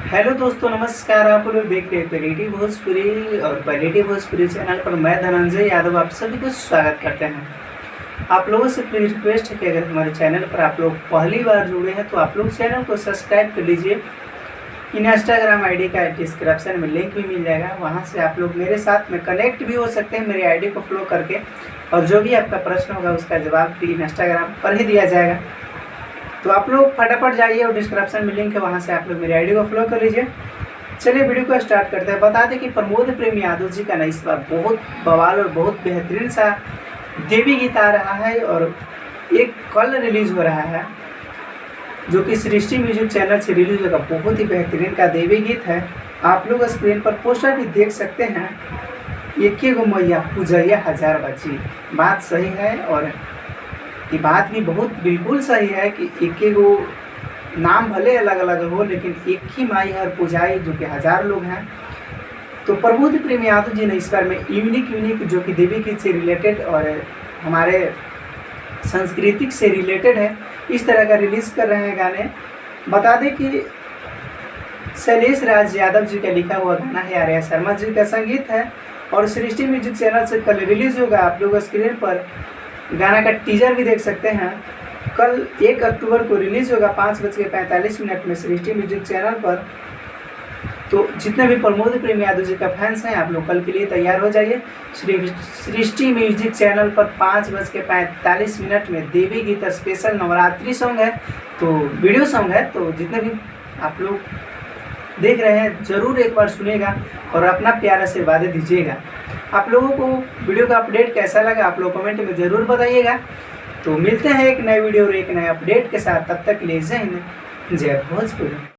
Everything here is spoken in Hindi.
हेलो दोस्तों, नमस्कार। आप लोग देख रहे हैं क्वालिटी भोजपुरी और क्वालिटी भोजपुरी चैनल पर मैं धनंजय यादव आप सभी को स्वागत करते हैं। आप लोगों से प्लीज रिक्वेस्ट है कि अगर हमारे चैनल पर आप लोग पहली बार जुड़े हैं तो आप लोग चैनल को सब्सक्राइब कर लीजिए। इंस्टाग्राम आईडी का डिस्क्रिप्शन में लिंक भी मिल जाएगा, वहाँ से आप लोग मेरे साथ में कनेक्ट भी हो सकते हैं मेरी आईडी को फॉलो करके, और जो भी आपका प्रश्न होगा उसका जवाब भी इंस्टाग्राम पर ही दिया जाएगा। तो आप लोग फटाफट जाइए और डिस्क्रिप्शन में लिंक है, वहाँ से आप लोग मेरी आईडी को फॉलो कर लीजिए। चलिए वीडियो को स्टार्ट करते हैं। बता दें कि प्रमोद प्रेम यादव जी का ना इस बार बहुत बवाल और बहुत बेहतरीन सा देवी गीत आ रहा है और एक कल रिलीज हो रहा है जो कि सृष्टि म्यूजिक चैनल से रिलीज होगा। बहुत ही बेहतरीन का देवी गीत है। आप लोग स्क्रीन पर पोस्टर भी देख सकते हैं। एक गो मैया पूजैया हजार बची, बात सही है और ये बात भी बहुत बिल्कुल सही है कि एक गो नाम भले अलग अलग हो लेकिन एक ही माई हर पूजाई जो कि हजार लोग हैं। तो प्रमोद प्रेम यादव जी ने इस बार में यूनिक जो कि देवी गीत से रिलेटेड और हमारे सांस्कृतिक से रिलेटेड है, इस तरह का रिलीज़ कर रहे हैं गाने। बता दें कि शैलेश राज यादव जी का लिखा हुआ गाना है, आर्या शर्मा जी का संगीत है और सृष्टि म्यूजिक चैनल से कल रिलीज़ होगा। आप लोग स्क्रीन पर गाना का टीजर भी देख सकते हैं। कल 1 अक्टूबर को रिलीज़ होगा 5:45 में सृष्टि म्यूजिक चैनल पर। तो जितने भी प्रमोद प्रेम यादव जी का फैंस हैं, आप लोग कल के लिए तैयार हो जाइए। सृष्टि म्यूजिक चैनल पर 5:45 में देवी गीत स्पेशल नवरात्रि सॉन्ग है, तो वीडियो सॉन्ग है। तो जितने भी आप लोग देख रहे हैं ज़रूर एक बार सुनिएगा और अपना प्यार आशीर्वाद दीजिएगा। आप लोगों को वीडियो का अपडेट कैसा लगा आप लोग कमेंट में ज़रूर बताइएगा। तो मिलते हैं एक नए वीडियो और एक नए अपडेट के साथ। तब तक के लिए जय हिंद, जय भोजपुरी।